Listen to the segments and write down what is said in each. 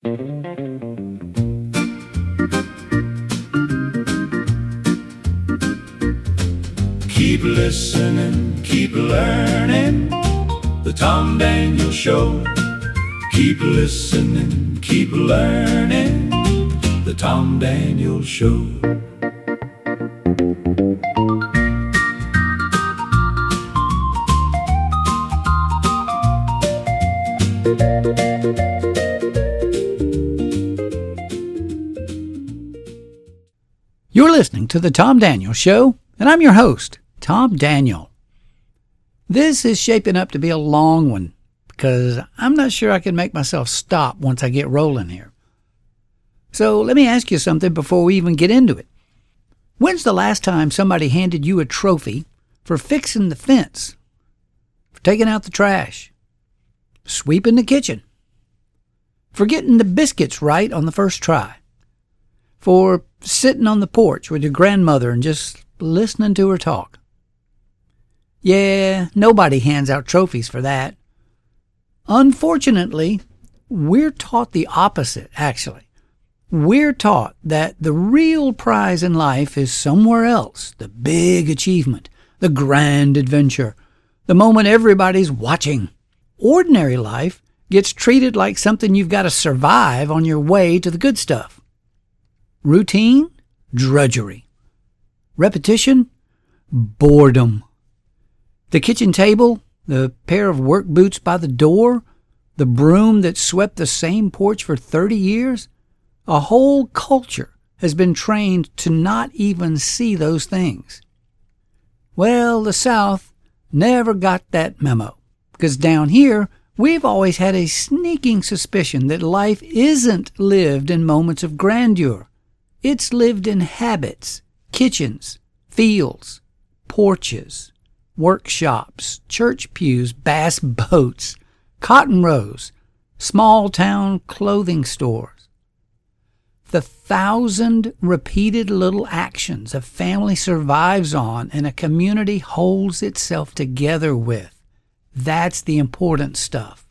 Keep listening, keep learning, the Tom Daniel Show. Keep listening, keep learning, the Tom Daniel Show. You're listening to the Tom Daniel Show, and I'm your host, Tom Daniel. This is shaping up to be a long one because I'm not sure I can make myself stop once I get rolling here. So let me ask you something before we even get into it. When's the last time somebody handed you a trophy for fixing the fence, for taking out the trash, sweeping the kitchen, for getting the biscuits right on the first try, for sitting on the porch with your grandmother and just listening to her talk? Yeah, nobody hands out trophies for that. Unfortunately, we're taught the opposite, actually. We're taught that the real prize in life is somewhere else, the big achievement, the grand adventure, the moment everybody's watching. Ordinary life gets treated like something you've got to survive on your way to the good stuff. Routine, drudgery. Repetition, boredom. The kitchen table, the pair of work boots by the door, the broom that swept the same porch for 30 years, a whole culture has been trained to not even see those things. Well, the South never got that memo, because down here, we've always had a sneaking suspicion that life isn't lived in moments of grandeur. It's lived in habits, kitchens, fields, porches, workshops, church pews, bass boats, cotton rows, small-town clothing stores. The 1,000 repeated little actions a family survives on and a community holds itself together with. That's the important stuff.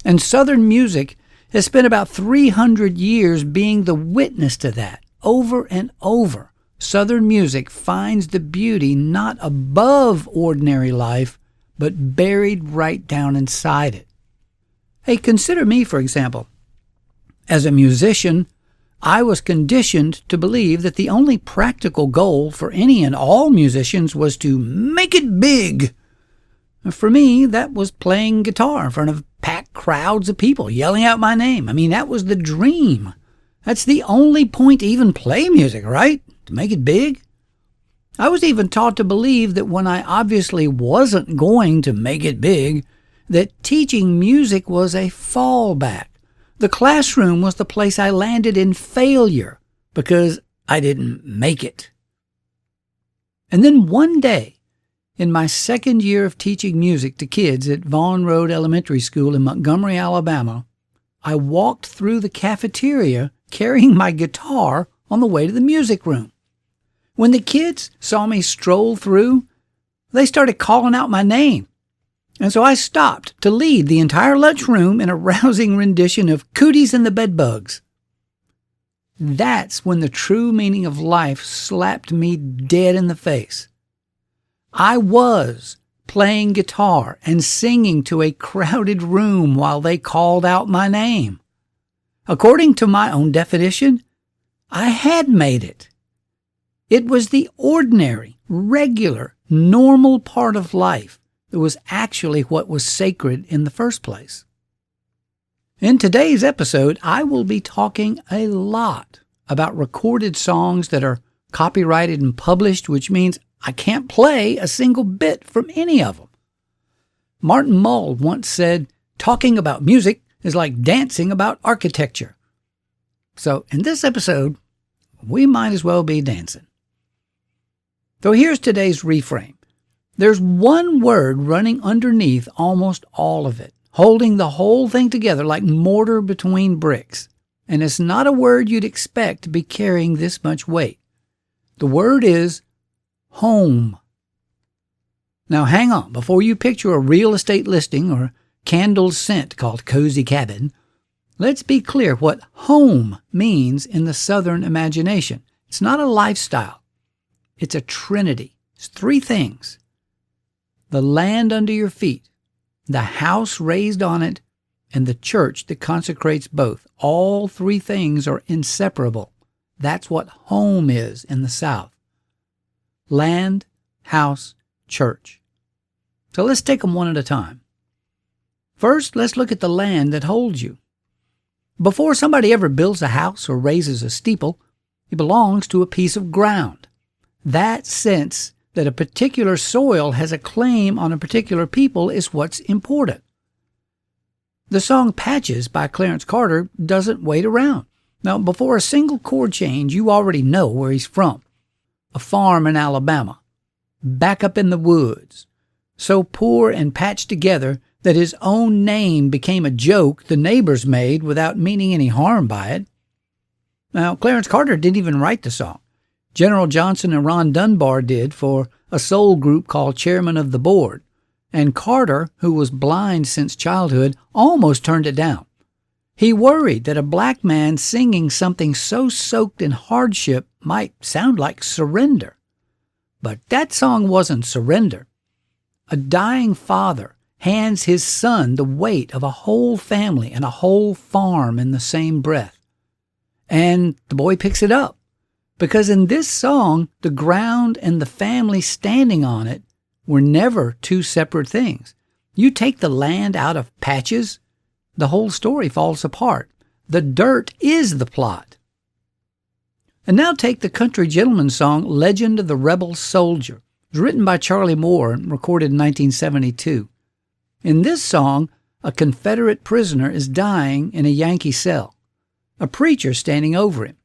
And Southern music has spent about 300 years being the witness to that. Over and over, Southern music finds the beauty not above ordinary life, but buried right down inside it. Hey, consider me, for example. As a musician, I was conditioned to believe that the only practical goal for any and all musicians was to make it big. For me, that was playing guitar in front of packed crowds of people yelling out my name. I mean, that was the dream. That's the only point to even play music, right? To make it big. I was even taught to believe that when I obviously wasn't going to make it big, that teaching music was a fallback. The classroom was the place I landed in failure because I didn't make it. And then one day, in my second year of teaching music to kids at Vaughn Road Elementary School in Montgomery, Alabama, I walked through the cafeteria carrying my guitar on the way to the music room. When the kids saw me stroll through, they started calling out my name. And so I stopped to lead the entire lunchroom in a rousing rendition of Cooties and the Bedbugs. That's when the true meaning of life slapped me dead in the face. I was playing guitar and singing to a crowded room while they called out my name. According to my own definition, I had made it. It was the ordinary, regular, normal part of life that was actually what was sacred in the first place. In today's episode, I will be talking a lot about recorded songs that are copyrighted and published, which means I can't play a single bit from any of them. Martin Mull once said, "Talking about music is like dancing about architecture." So in this episode, we might as well be dancing. So here's today's reframe. There's one word running underneath almost all of it, holding the whole thing together like mortar between bricks. And it's not a word you'd expect to be carrying this much weight. The word is home. Now hang on, before you picture a real estate listing or candle scent called Cozy Cabin, Let's be clear what home means in the Southern imagination. It's not a lifestyle. It's a trinity. It's three things: the land under your feet, the house raised on it, and the church that consecrates both. All three things are inseparable. That's what home is in the South. Land, house, church. So let's take them one at a time. First, let's look at the land that holds you. Before somebody ever builds a house or raises a steeple, it belongs to a piece of ground. That sense that a particular soil has a claim on a particular people is what's important. The song Patches by Clarence Carter doesn't wait around. Now, before a single chord change, you already know where he's from. A farm in Alabama, back up in the woods, so poor and patched together that his own name became a joke the neighbors made without meaning any harm by it. Now, Clarence Carter didn't even write the song. General Johnson and Ron Dunbar did for a soul group called Chairman of the Board, and Carter, who was blind since childhood, almost turned it down. He worried that a black man singing something so soaked in hardship might sound like surrender. But that song wasn't surrender. A dying father hands his son the weight of a whole family and a whole farm in the same breath. And the boy picks it up, because in this song, the ground and the family standing on it were never two separate things. You take the land out of Patches, the whole story falls apart. The dirt is the plot. And now take the country gentleman's song, Legend of the Rebel Soldier. It was written by Charlie Moore and recorded in 1972. In this song, a Confederate prisoner is dying in a Yankee cell, a preacher standing over him.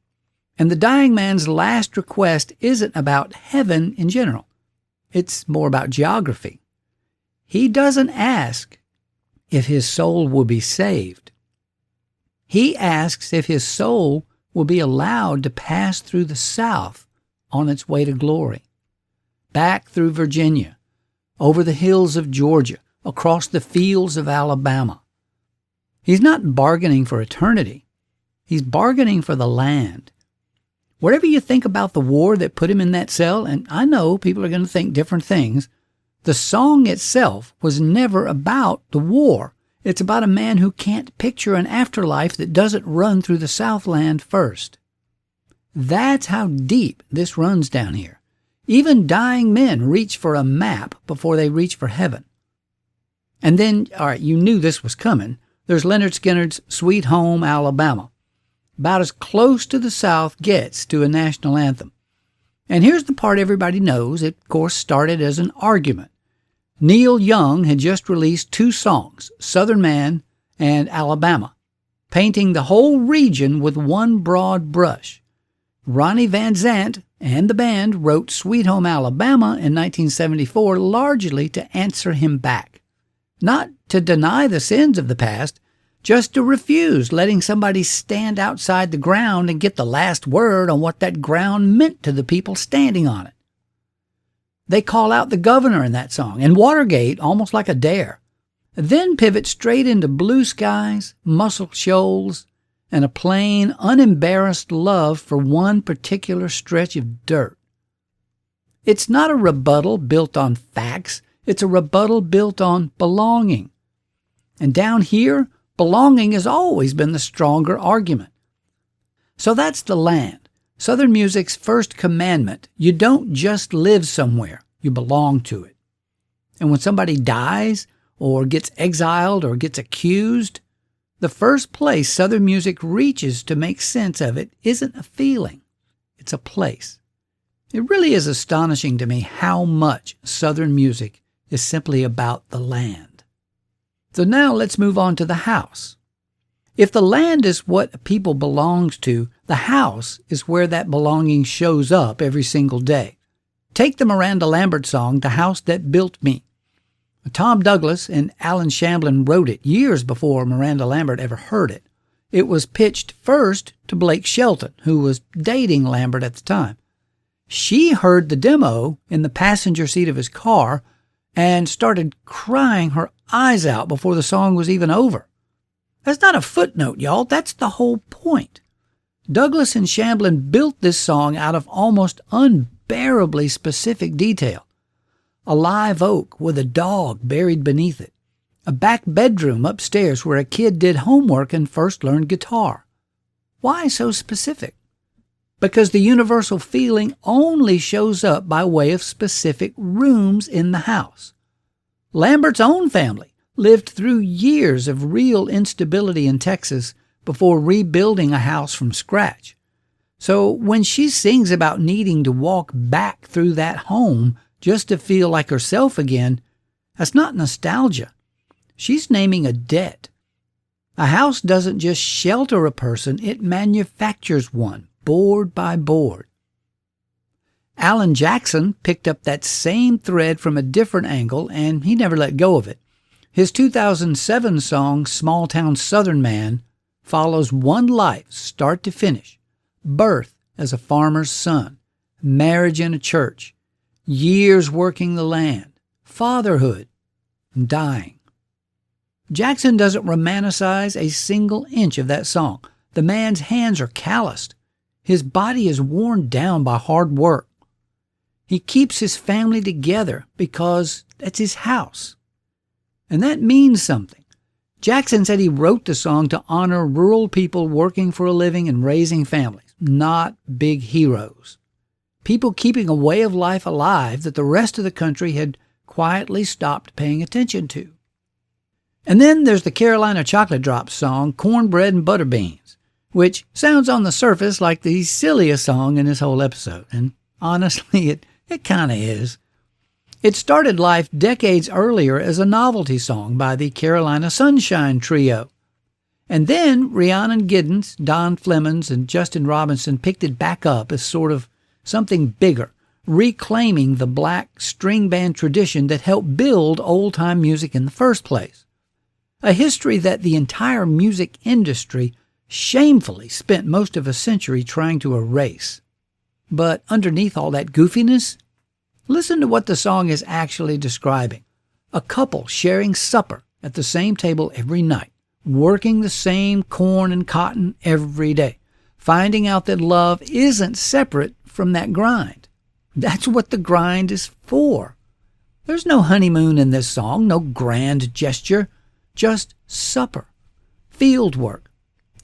And the dying man's last request isn't about heaven in general. It's more about geography. He doesn't ask if his soul will be saved. He asks if his soul will be allowed to pass through the South on its way to glory, back through Virginia, over the hills of Georgia, across the fields of Alabama. He's not bargaining for eternity. He's bargaining for the land. Whatever you think about the war that put him in that cell, and I know people are going to think different things, the song itself was never about the war. It's about a man who can't picture an afterlife that doesn't run through the Southland first. That's how deep this runs down here. Even dying men reach for a map before they reach for heaven. And then, all right, you knew this was coming. There's Leonard Skinner's Sweet Home, Alabama. About as close to the South gets to a national anthem. And here's the part everybody knows. It, of course, started as an argument. Neil Young had just released two songs, Southern Man and Alabama, painting the whole region with one broad brush. Ronnie Van Zant and the band wrote Sweet Home Alabama in 1974 largely to answer him back. Not to deny the sins of the past, just to refuse letting somebody stand outside the ground and get the last word on what that ground meant to the people standing on it. They call out the governor in that song, and Watergate almost like a dare. Then pivot straight into blue skies, Muscle Shoals, and a plain, unembarrassed love for one particular stretch of dirt. It's not a rebuttal built on facts. It's a rebuttal built on belonging. And down here, belonging has always been the stronger argument. So that's the land. Southern music's first commandment. You don't just live somewhere. You belong to it. And when somebody dies or gets exiled or gets accused, the first place Southern music reaches to make sense of it isn't a feeling. It's a place. It really is astonishing to me how much Southern music is simply about the land. So now let's move on to the house. If the land is what a people belongs to, the house is where that belonging shows up every single day. Take the Miranda Lambert song, The House That Built Me. Tom Douglas and Alan Shamblin wrote it years before Miranda Lambert ever heard it. It was pitched first to Blake Shelton, who was dating Lambert at the time. She heard the demo in the passenger seat of his car and started crying her eyes out before the song was even over. That's not a footnote, y'all. That's the whole point. Douglas and Shamblin built this song out of almost unbearably specific detail. A live oak with a dog buried beneath it. A back bedroom upstairs where a kid did homework and first learned guitar. Why so specific? Because the universal feeling only shows up by way of specific rooms in the house. Lambert's own family lived through years of real instability in Texas before rebuilding a house from scratch. So when she sings about needing to walk back through that home just to feel like herself again, that's not nostalgia. She's naming a debt. A house doesn't just shelter a person, it manufactures one, board by board. Alan Jackson picked up that same thread from a different angle, and he never let go of it. His 2007 song, Small Town Southern Man, follows one life, start to finish. Birth as a farmer's son, marriage in a church, years working the land, fatherhood, and dying. Jackson doesn't romanticize a single inch of that song. The man's hands are calloused. His body is worn down by hard work. He keeps his family together because that's his house. And that means something. Jackson said he wrote the song to honor rural people working for a living and raising families, not big heroes. People keeping a way of life alive that the rest of the country had quietly stopped paying attention to. And then there's the Carolina Chocolate Drops song, Cornbread and Butter Beans, which sounds on the surface like the silliest song in this whole episode. And honestly, it kind of is. It started life decades earlier as a novelty song by the Carolina Sunshine Trio. And then Rhiannon Giddens, Don Flemons, and Justin Robinson picked it back up as sort of something bigger, reclaiming the black string band tradition that helped build old-time music in the first place. A history that the entire music industry shamefully spent most of a century trying to erase. But underneath all that goofiness, listen to what the song is actually describing. A couple sharing supper at the same table every night, working the same corn and cotton every day, finding out that love isn't separate from that grind. That's what the grind is for. There's no honeymoon in this song, no grand gesture, just supper, field work,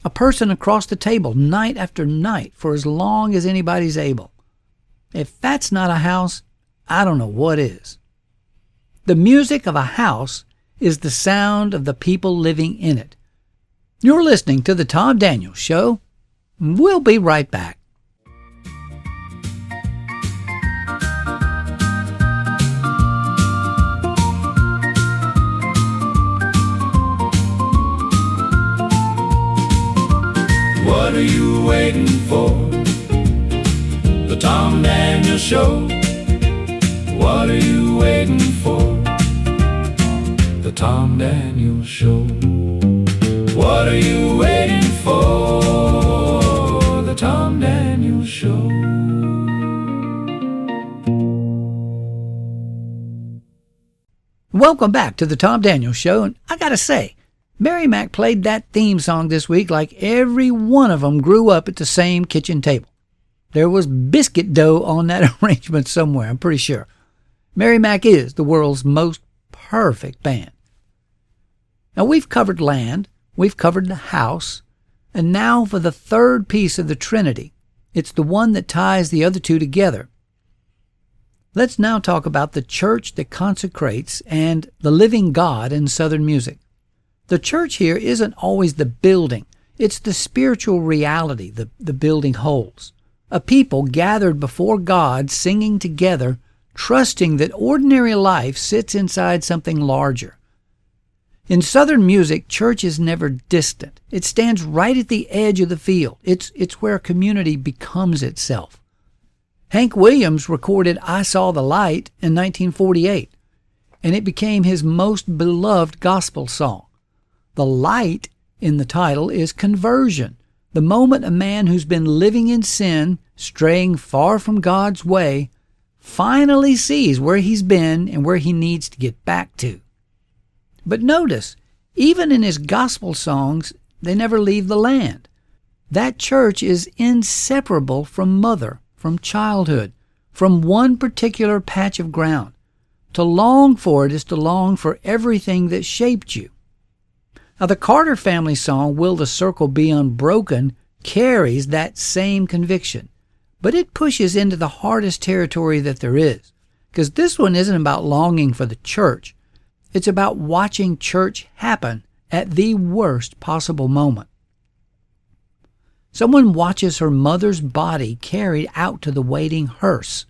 a person across the table night after night for as long as anybody's able. If that's not a house, I don't know what is. The music of a house is the sound of the people living in it. You're listening to The Tom Daniels Show. We'll be right back. What are you waiting for? The Tom Daniels Show. What are you waiting for? The Tom Daniels Show. What are you waiting for? The Tom Daniels Show. Welcome back to The Tom Daniels Show, and I gotta say, Mary Mac played that theme song this week like every one of them grew up at the same kitchen table. There was biscuit dough on that arrangement somewhere, I'm pretty sure. Mary Mac is the world's most perfect band. Now, we've covered land, we've covered the house, and now for the third piece of the Trinity. It's the one that ties the other two together. Let's now talk about the church that consecrates and the living God in Southern music. The church here isn't always the building. It's the spiritual reality the building holds. A people gathered before God singing together, trusting that ordinary life sits inside something larger. In Southern music, church is never distant. It stands right at the edge of the field. It's where a community becomes itself. Hank Williams recorded I Saw the Light in 1948, and it became his most beloved gospel song. The light in the title is conversion, the moment a man who's been living in sin, straying far from God's way, finally sees where he's been and where he needs to get back to. But notice, Even in his gospel songs, they never leave the land. That church is inseparable from mother, from childhood, from one particular patch of ground. To long for it is to long for everything that shaped you. Now, the Carter family song, Will the Circle Be Unbroken, carries that same conviction, but it pushes into the hardest territory that there is, because this one isn't about longing for the church. It's about watching church happen at the worst possible moment. Someone watches her mother's body carried out to the waiting hearse.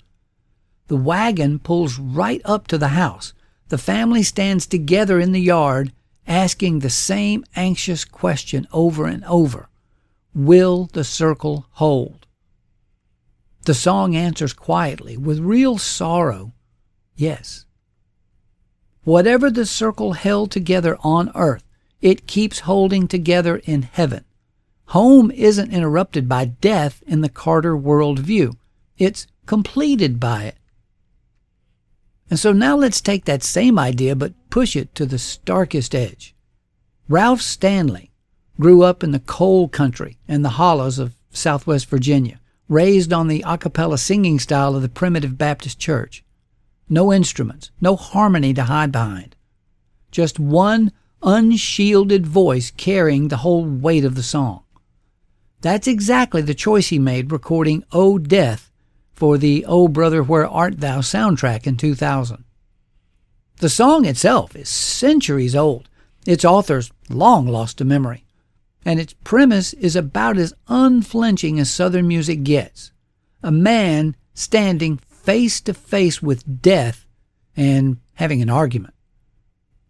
The wagon pulls right up to the house. The family stands together in the yard, asking the same anxious question over and over. Will the circle hold? The song answers quietly, with real sorrow, yes. Whatever the circle held together on earth, it keeps holding together in heaven. Home isn't interrupted by death in the Carter worldview. It's completed by it. And so now let's take that same idea but push it to the starkest edge. Ralph Stanley grew up in the coal country and the hollows of Southwest Virginia, raised on the a cappella singing style of the primitive Baptist church. No instruments, no harmony to hide behind. Just one unshielded voice carrying the whole weight of the song. That's exactly the choice he made recording O Death for the O Brother Where Art Thou soundtrack in 2000. The song itself is centuries old, its author's long lost to memory, and its premise is about as unflinching as Southern music gets. A man standing face to face with death and having an argument.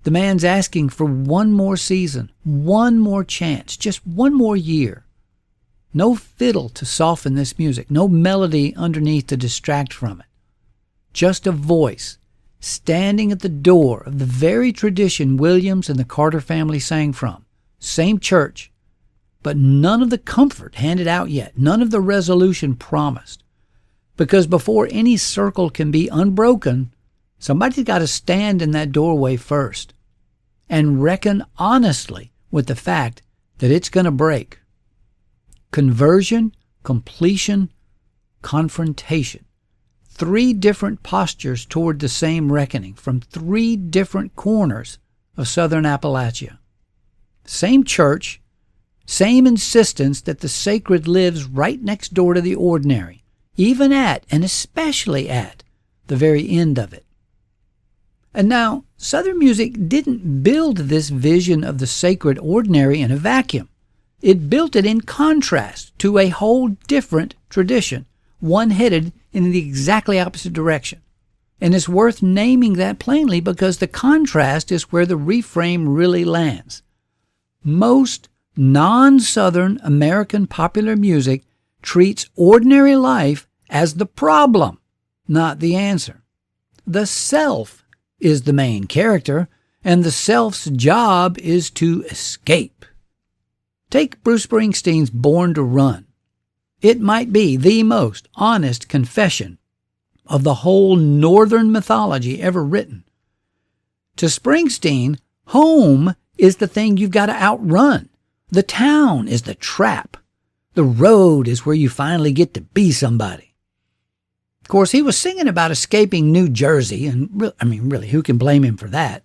The man's asking for one more season, one more chance, just one more year. No fiddle to soften this music, no melody underneath to distract from it. Just a voice standing at the door of the very tradition Williams and the Carter family sang from. Same church, but none of the comfort handed out yet, none of the resolution promised. Because before any circle can be unbroken, somebody's got to stand in that doorway first and reckon honestly with the fact that it's going to break. Conversion, completion, confrontation. 3 different postures toward the same reckoning from 3 different corners of southern Appalachia. Same church, same insistence that the sacred lives right next door to the ordinary, even at, and especially at, the very end of it. And now, Southern music didn't build this vision of the sacred ordinary in a vacuum. It built it in contrast to a whole different tradition, one headed in the exactly opposite direction. And it's worth naming that plainly because the contrast is where the reframe really lands. Most non-Southern American popular music treats ordinary life as the problem, not the answer. The self is the main character, and the self's job is to escape. Take Bruce Springsteen's Born to Run. It might be the most honest confession of the whole Northern mythology ever written. To Springsteen, home is the thing you've got to outrun. The town is the trap. The road is where you finally get to be somebody. Of course, he was singing about escaping New Jersey, and really, who can blame him for that?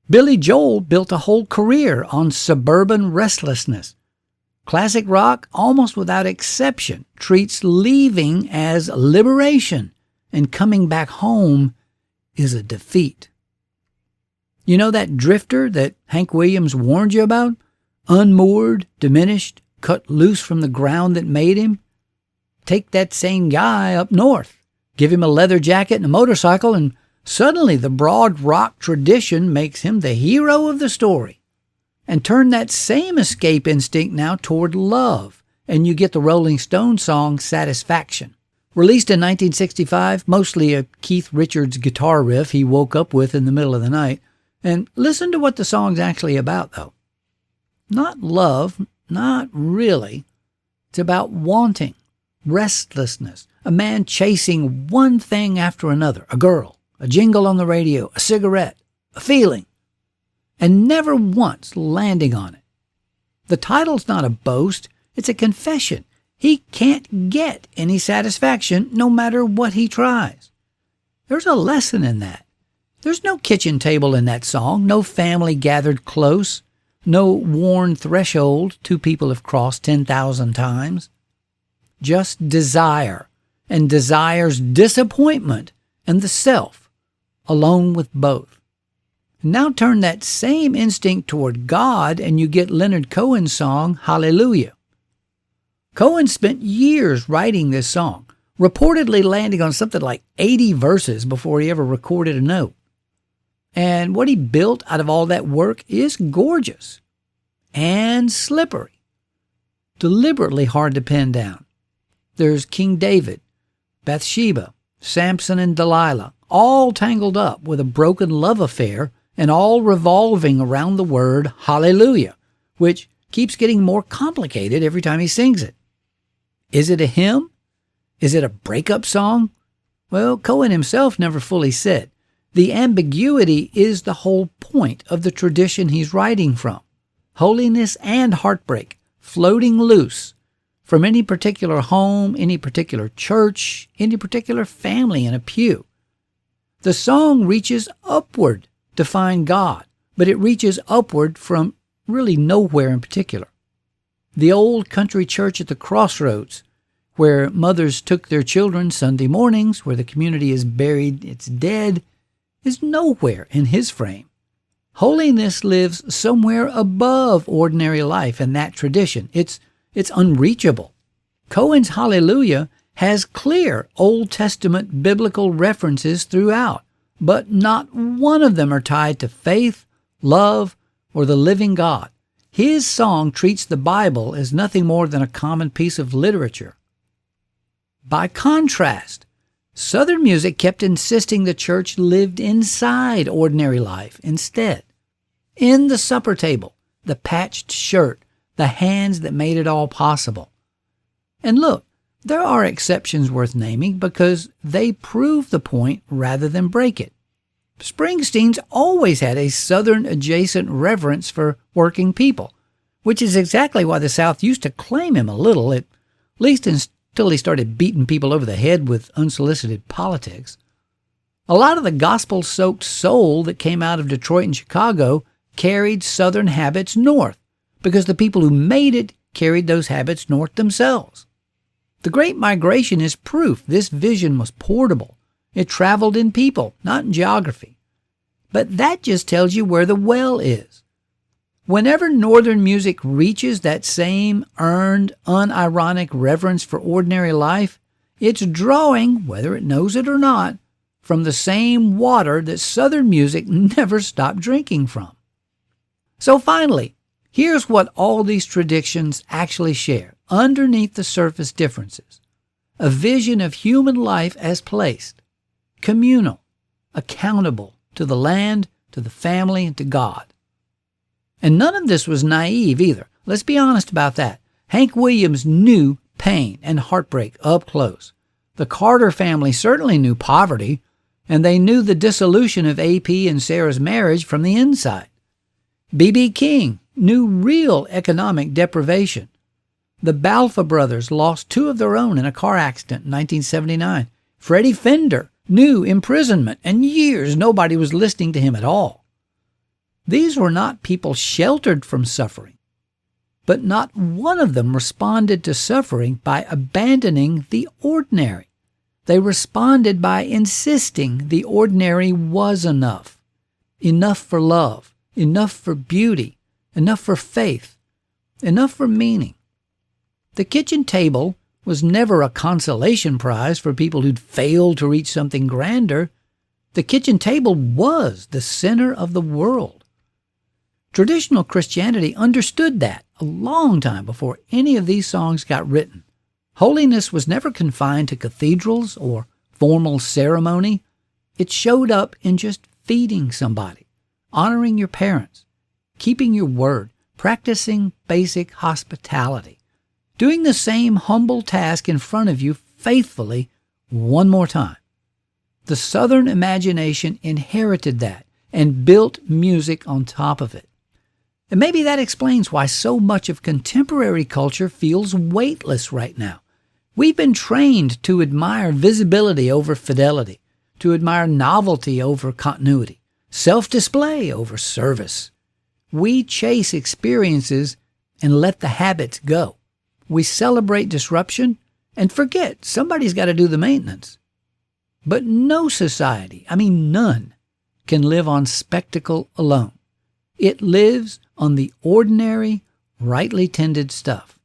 Billy Joel built a whole career on suburban restlessness. Classic rock, almost without exception, treats leaving as liberation, and coming back home is a defeat. You know that drifter that Hank Williams warned you about? Unmoored, diminished, cut loose from the ground that made him? Take that same guy up north, give him a leather jacket and a motorcycle, and suddenly the broad rock tradition makes him the hero of the story. And turn that same escape instinct now toward love, and you get the Rolling Stones song Satisfaction. Released in 1965, mostly a Keith Richards guitar riff he woke up with in the middle of the night. And listen to what the song's actually about, though. Not love, not really. It's about wanting, restlessness, a man chasing one thing after another, a girl, a jingle on the radio, a cigarette, a feeling. and never once landing on it. The title's not a boast, it's a confession. He can't get any satisfaction no matter what he tries. There's a lesson in that. There's no kitchen table in that song, no family gathered close, no worn threshold two people have crossed 10,000 times. Just desire, and desire's disappointment, and the self, alone with both. Now turn that same instinct toward God and you get Leonard Cohen's song, Hallelujah. Cohen spent years writing this song, reportedly landing on something like 80 verses before he ever recorded a note. And what he built out of all that work is gorgeous and slippery, deliberately hard to pin down. There's King David, Bathsheba, Samson and Delilah, all tangled up with a broken love affair and all revolving around the word hallelujah, which keeps getting more complicated every time he sings it. Is it a hymn? Is it a breakup song? Well, Cohen himself never fully said. The ambiguity is the whole point of the tradition he's writing from. Holiness and heartbreak, floating loose from any particular home, any particular church, any particular family in a pew. The song reaches upward to find God, but it reaches upward from really nowhere in particular. The old country church at the crossroads, where mothers took their children Sunday mornings, where the community has buried its dead, is nowhere in his frame. Holiness lives somewhere above ordinary life in that tradition. It's unreachable. Cohen's Hallelujah has clear Old Testament biblical references throughout, but not one of them are tied to faith, love, or the living God. His song treats the Bible as nothing more than a common piece of literature. By contrast, Southern music kept insisting the church lived inside ordinary life instead. In the supper table, the patched shirt, the hands that made it all possible. And look, there are exceptions worth naming because they prove the point rather than break it. Springsteen's always had a Southern adjacent reverence for working people, which is exactly why the South used to claim him a little, at least until he started beating people over the head with unsolicited politics. A lot of the gospel-soaked soul that came out of Detroit and Chicago carried Southern habits north, because the people who made it carried those habits north themselves. The Great Migration is proof this vision was portable. It traveled in people, not in geography. But that just tells you where the well is. Whenever Northern music reaches that same earned, unironic reverence for ordinary life, it's drawing, whether it knows it or not, from the same water that Southern music never stopped drinking from. So finally, here's what all these traditions actually share, underneath the surface differences. A vision of human life as placed, communal, accountable to the land, to the family, and to God. And none of this was naive either. Let's be honest about that. Hank Williams knew pain and heartbreak up close. The Carter family certainly knew poverty, and they knew the dissolution of A.P. and Sarah's marriage from the inside. B.B. King knew real economic deprivation. The Balfa brothers lost two of their own in a car accident in 1979. Freddie Fender knew imprisonment and years nobody was listening to him at all. These were not people sheltered from suffering, but not one of them responded to suffering by abandoning the ordinary. They responded by insisting the ordinary was enough. Enough for love, enough for beauty, enough for faith, enough for meaning. The kitchen table was never a consolation prize for people who'd failed to reach something grander. The kitchen table was the center of the world. Traditional Christianity understood that a long time before any of these songs got written. Holiness was never confined to cathedrals or formal ceremony. It showed up in just feeding somebody, honoring your parents, keeping your word, practicing basic hospitality, doing the same humble task in front of you faithfully one more time. The Southern imagination inherited that, and built music on top of it. And maybe that explains why so much of contemporary culture feels weightless right now. We've been trained to admire visibility over fidelity, to admire novelty over continuity, self-display over service. We chase experiences and let the habits go. We celebrate disruption and forget somebody's got to do the maintenance. But no society, none, can live on spectacle alone. It lives on the ordinary, rightly tended stuff.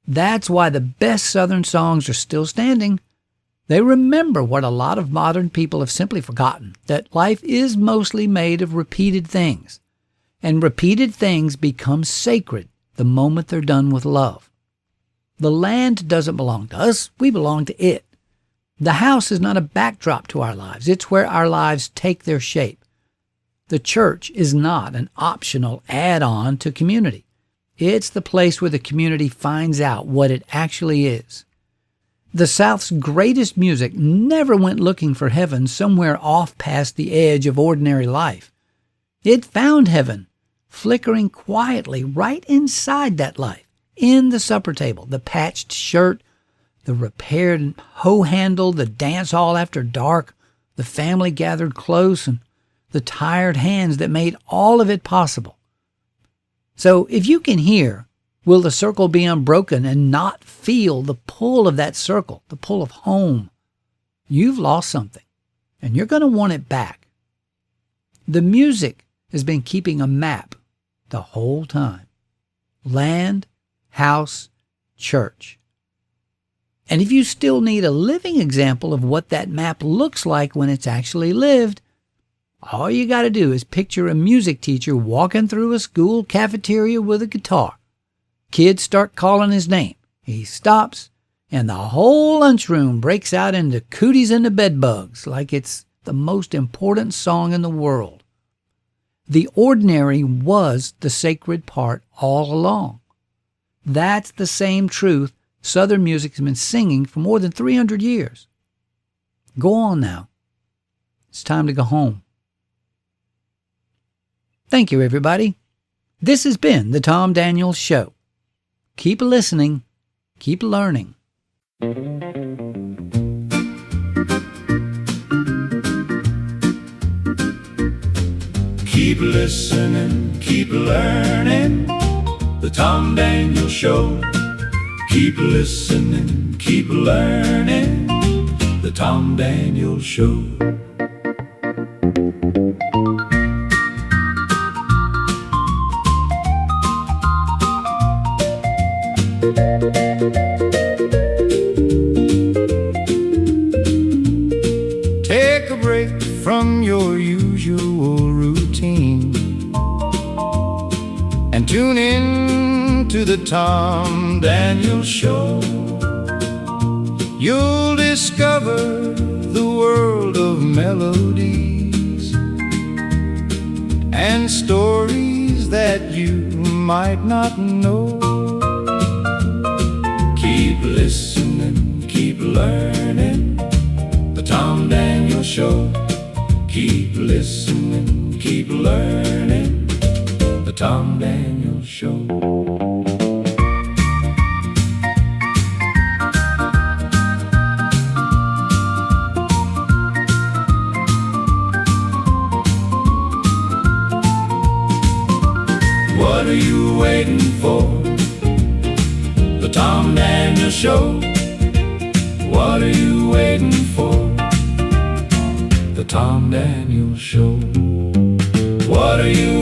That's why the best Southern songs are still standing. They remember what a lot of modern people have simply forgotten, that life is mostly made of repeated things. And repeated things become sacred the moment they're done with love. The land doesn't belong to us, we belong to it. The house is not a backdrop to our lives, it's where our lives take their shape. The church is not an optional add-on to community. It's the place where the community finds out what it actually is. The South's greatest music never went looking for heaven somewhere off past the edge of ordinary life. It found heaven, flickering quietly right inside that life, in the supper table, the patched shirt, the repaired hoe handle, the dance hall after dark, the family gathered close, and the tired hands that made all of it possible. So if you can hear, will the circle be unbroken, and not feel the pull of that circle, the pull of home, you've lost something, and you're going to want it back. The music has been keeping a map the whole time. Land, house, church. And if you still need a living example of what that map looks like when it's actually lived, all you got to do is picture a music teacher walking through a school cafeteria with a guitar. Kids start calling his name. He stops, and the whole lunchroom breaks out into cooties and the bedbugs like it's the most important song in the world. The ordinary was the sacred part all along. That's the same truth Southern music has been singing for more than 300 years. Go on now. It's time to go home. Thank you, everybody. This has been the Tom Daniels Show. Keep listening. Keep learning. Keep listening, keep learning. The Tom Daniels Show. Keep listening, keep learning. The Tom Daniels Show. Take a break from your usual routine and tune in to the Tom Daniels Show. You'll discover the world of melodies and stories that you might not know. Keep listening, keep learning. The Tom Daniels Show. Keep listening, keep learning. The Tom Daniels Show. What are you waiting for? The Tom Daniels Show. What are you waiting for? The Tom Daniels Show. What are you